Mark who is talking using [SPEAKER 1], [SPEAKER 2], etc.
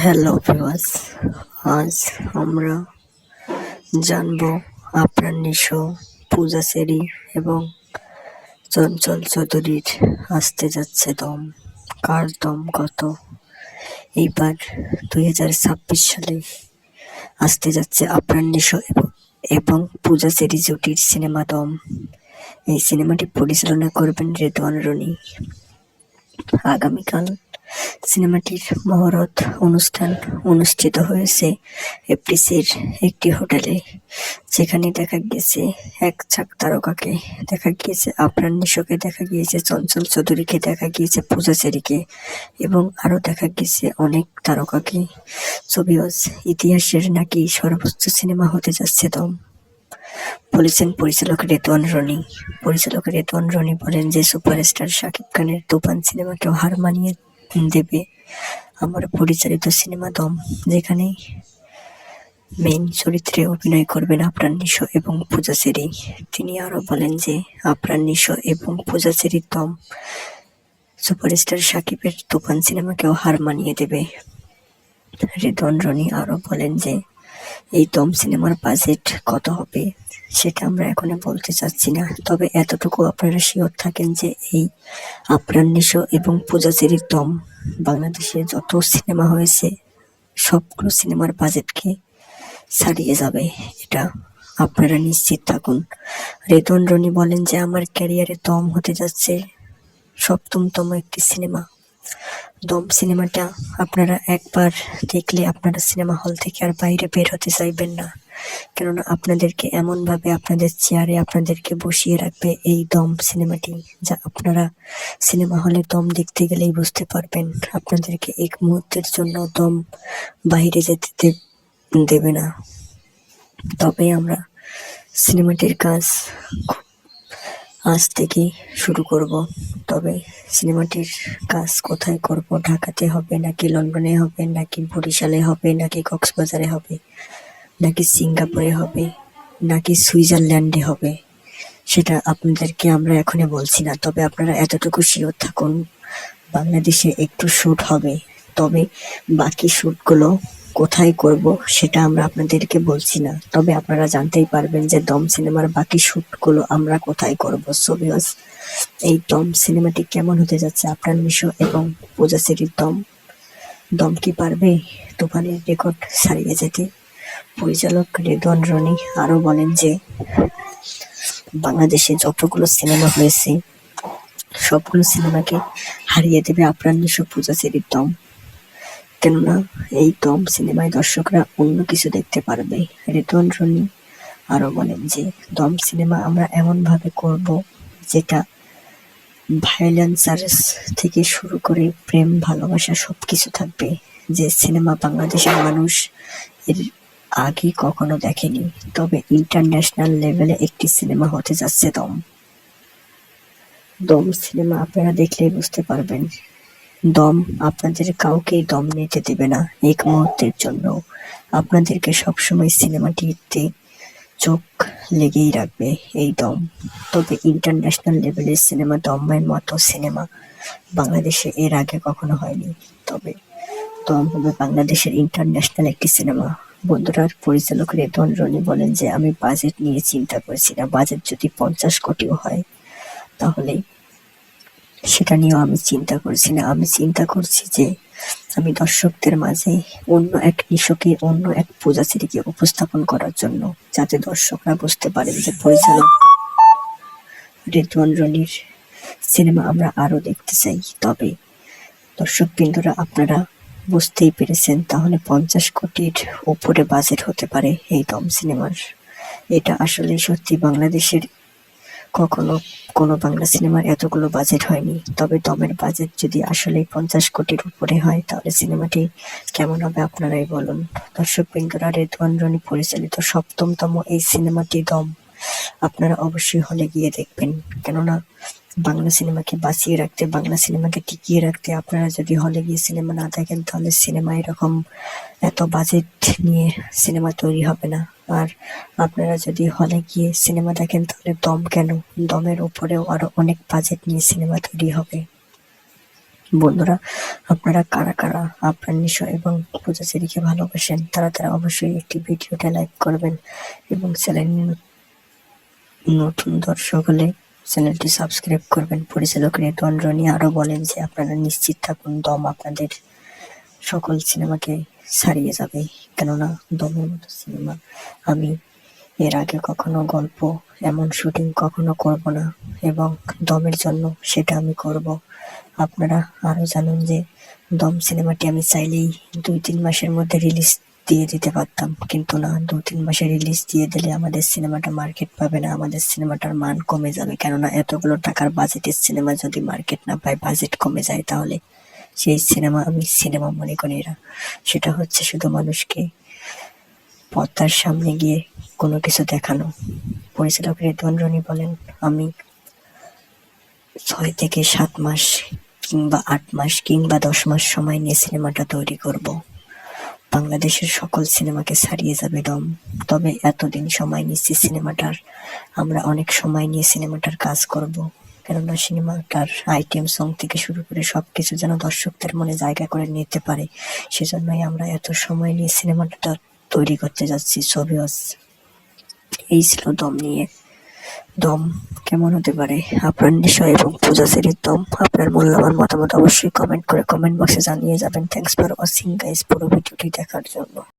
[SPEAKER 1] Hello viewers, আজ আমরা জানবো আপনার নিশো, পূজা সেরি এবং চঞ্চল চৌধুরীর আসতে যাচ্ছে দম। কার দম কত? এইবার 2026 সালে আসতে যাচ্ছে আপনার নিশো এবং পূজা সেরি জুটির সিনেমা দম। এই সিনেমাটি পরিচালনা করবেন রেদওয়ান রনি। আগামীকাল সিনেমাটির মহরত অনুষ্ঠান অনুষ্ঠিত হয়েছে এফডিসির একটি হোটেলে, যেখানে দেখা গিয়েছে এক ঝাঁক তারকাকে, দেখা গিয়েছে আফরান নিশোকে, দেখা গিয়েছে চঞ্চল চৌধুরীকে, দেখা গিয়েছে পূজা চেরিকে এবং আরও দেখা গিয়েছে অনেক তারকাকে। ছবিওয়াজ ইতিহাসের নাকি সর্বোচ্চ সিনেমা হতে যাচ্ছে দম, বলেছেন পরিচালক রেদওয়ান রনি। পরিচালক রেদওয়ান রনি বলেন যে সুপারস্টার শাকিব খানের তুফান সিনেমাকেও হার মানিয়ে দেবে আমার পরিচালিত সিনেমা দম, যেখানে মেইন চরিত্রে অভিনয় করবেন আফরান নিশো এবং পূজা চেরি। তিনি আরও বলেন যে আফরান নিশো এবং পূজা চেরির দম সুপারস্টার শাকিবের তুফান সিনেমাকেও হার মানিয়ে দেবে। রেদওয়ান রনি আরও বলেন যে এই দম সিনেমার বাজেট কত হবে সেটা আমরা এখনো বলতে চাচ্ছি না, তবে এতটুকু আপনারা শিওর থাকেন যে এই আফরান নিশো এবং পূজা চেরির দম বাংলাদেশে যত সিনেমা হয়েছে সবগুলো সিনেমার বাজেটকে ছাড়িয়ে যাবে, এটা আপনারা নিশ্চিত থাকুন। রেদওয়ান রনি বলেন যে আমার ক্যারিয়ারে দম হতে যাচ্ছে 7তম একটি সিনেমা। দম সিনেমাটা আপনারা একবার দেখলে আপনারা সিনেমা হল থেকে আর বাইরে বের হতে চাইবেন না, কেননা আপনাদেরকে এমনভাবে আপনাদের চেয়ারে আপনাদেরকে বসিয়ে রাখবে এই দম সিনেমাটি, যা আপনারা সিনেমা হলে দম দেখতে গেলেই বুঝতে পারবেন আপনাদেরকে এক মুহূর্তের জন্য দম বাইরে যেতে দেবে না। তবে আমরা সিনেমাটির কাজ আজ থেকে শুরু করব। তবে সিনেমাটির কাজ কোথায় করব, ঢাকাতে হবে নাকি লন্ডনে হবে নাকি বরিশালে হবে নাকি কক্সবাজারে হবে নাকি সিঙ্গাপুরে হবে নাকি সুইজারল্যান্ডে হবে, সেটা আপনাদেরকে আমরা এখনই বলছি না। তবে আপনারা এতটুকু শিওর থাকুন বাংলাদেশে একটু শ্যুট হবে, তবে বাকি শ্যুটগুলো কোথায় করব সেটা আমরা আপনাদেরকে বলছি না। তবে আপনারা জানতেই পারবেন যে দম সিনেমার বাকি শ্যুটগুলো আমরা কোথায় করব। সো ভিউয়ার্স, এই দম সিনেমাটি কেমন হতে যাচ্ছে আফরান নিশো এবং পূজা চেরির দম, দম কি পারবে তুফানের রেকর্ড ছাড়িয়ে যেতে? পরিচালক রেদওয়ান রনি আরও বলেন যে বাংলাদেশে যতগুলো সিনেমা হয়েছে সবগুলো সিনেমাকে হারিয়ে দেবে আফরান নিশো পূজা চেরির দম, কেননা এই দম সিনেমায় দর্শকরা অন্য কিছু দেখতে পারবে। রেদওয়ান রনি আরও বলেন যে দম সিনেমা আমরা এমনভাবে করব যেটা ভায়োলেন্সার থেকে শুরু করে প্রেম ভালোবাসা সবকিছু থাকবে, যে সিনেমা বাংলাদেশের মানুষ এর আগে কখনো দেখেনি। তবে ইন্টারন্যাশনাল লেভেলে একটি সিনেমা হতে যাচ্ছে দম। দম সিনেমা আপনারা দেখলেই বুঝতে পারবেন দম আপনাদের কাউকেই দম নিতে দেবে না এক মুহূর্তের জন্য, আপনাদেরকে সবসময় সিনেমাটিতে চোখ লেগেই রাখবে এই দম। তবে ইন্টারন্যাশনাল লেভেলের সিনেমা দমের মতো সিনেমা বাংলাদেশে এর আগে কখনো হয়নি। তবে দম হবে বাংলাদেশের ইন্টারন্যাশনাল একটি সিনেমা। বন্ধুরা, পরিচালক রেদওয়ান রনি বলেন যে আমি বাজেট নিয়ে চিন্তা করছি না, বাজেট যদি 50 কোটিও হয় তাহলে সেটা নিয়েও আমি চিন্তা করছি না। আমি চিন্তা করছি যে আমি দর্শকদের মাঝে অন্য এক নিশোকে, অন্য এক পূজা চেরিকে উপস্থাপন করার জন্য, যাতে দর্শকরা বুঝতে পারেন যে পরিচালক রেদওয়ান রনির সিনেমা আমরা আরো দেখতে চাই। তবে দর্শক বিন্দুরা আপনারা বুঝতেই পেরেছেন, তাহলে 50 কোটির উপরে বাজেট হতে পারে এই দম সিনেমার। এটা আসলে সত্যি বাংলাদেশের কখনো কোনো বাংলা সিনেমার এতগুলো বাজেট হয়নি। তবে দমের বাজেট যদি আসলে 50 কোটির উপরে হয় তাহলে সিনেমাটি কেমন হবে আপনারাই বলুন। দর্শক বিন্দুরা, রেদওয়ান রনি পরিচালিত 7তম এই সিনেমাটি দম আপনারা অবশ্যই হলে গিয়ে দেখবেন, কেননা বাংলা সিনেমাকে বাঁচিয়ে রাখতে, বাংলা সিনেমাকে টিকিয়ে রাখতে আপনারা যদি হলে গিয়ে সিনেমা না দেখেন তাহলে সিনেমা এরকম এত বাজেট নিয়ে সিনেমা তৈরি হবে না। আর আপনারা যদি হলে গিয়ে সিনেমা দেখেন তাহলে দম কেন, দমের উপরেও আরো অনেক বাজেট নিয়ে সিনেমা তৈরি হবে। বন্ধুরা, আপনারা কারা কারা আপনার নিশো এবং পূজা চেরিকে ভালোবাসেন তারা অবশ্যই একটি ভিডিওটা লাইক করবেন এবং চ্যানেল নতুন দর্শক হলে চ্যানেলটি সাবস্ক্রাইব করবেন। পরিচালক রেদওয়ান রনি আরো বলেন যে আপনারা নিশ্চিত থাকুন, দম আপনাদের সকল সিনেমাকে ছাড়িয়ে যাবে, কেননা দমের মতো সিনেমা আমি এর আগে কখনো গল্প এমন শুটিং কখনো করব না এবং দমের জন্য সেটা আমি করব। আপনারা আরো জানেন যে দম সিনেমাটি আমি চাইলেই 2-3 মাসের মধ্যে রিলিজ দিয়ে দিতে পারতাম, কিন্তু না, 2-3 মাসে রিলিজ দিয়ে দিলে আমাদের সিনেমাটা মার্কেট পাবে না, আমাদের সিনেমাটার মান কমে যাবে। কেননা এতগুলো টাকার বাজেটের সিনেমা যদি মার্কেট না পায়, বাজেট কমে যায়, তাহলে সেই সিনেমা আমি সিনেমা মনে করি না। সেটা হচ্ছে শুধু মানুষকে পর্দার সামনে গিয়ে কোনো কিছু দেখানো। পরিচালক রেদওয়ান রনি বলেন, আমি 6 থেকে 7 মাস কিংবা 8 মাস কিংবা 10 মাস সময় নিয়ে সিনেমাটা তৈরি করব। বাংলাদেশের সকল সিনেমাকে ছাড়িয়ে যাবে দম। তবে এতদিন সময় নিচ্ছি সিনেমাটার, আমরা অনেক সময় নিয়ে সিনেমাটার কাজ করব, কেননা সিনেমাটার আইটেম সং থেকে শুরু করে সবকিছু যেন দর্শকদের মনে জায়গা করে নিতে পারে, সেজন্যই আমরা এত সময় নিয়ে সিনেমাটা তৈরি করতে যাচ্ছি। ছবি এই ছিল দম নিয়ে। দম কেমন হতে পারে আপনার নিশো এবং পূজা চেরির দম? আপনার মূল্যবান মতামত অবশ্যই কমেন্ট বক্সে জানিয়ে যাবেন। থ্যাঙ্কস ফর ওয়াচিং গাইস, পুরো ভিডিওটি দেখার জন্য।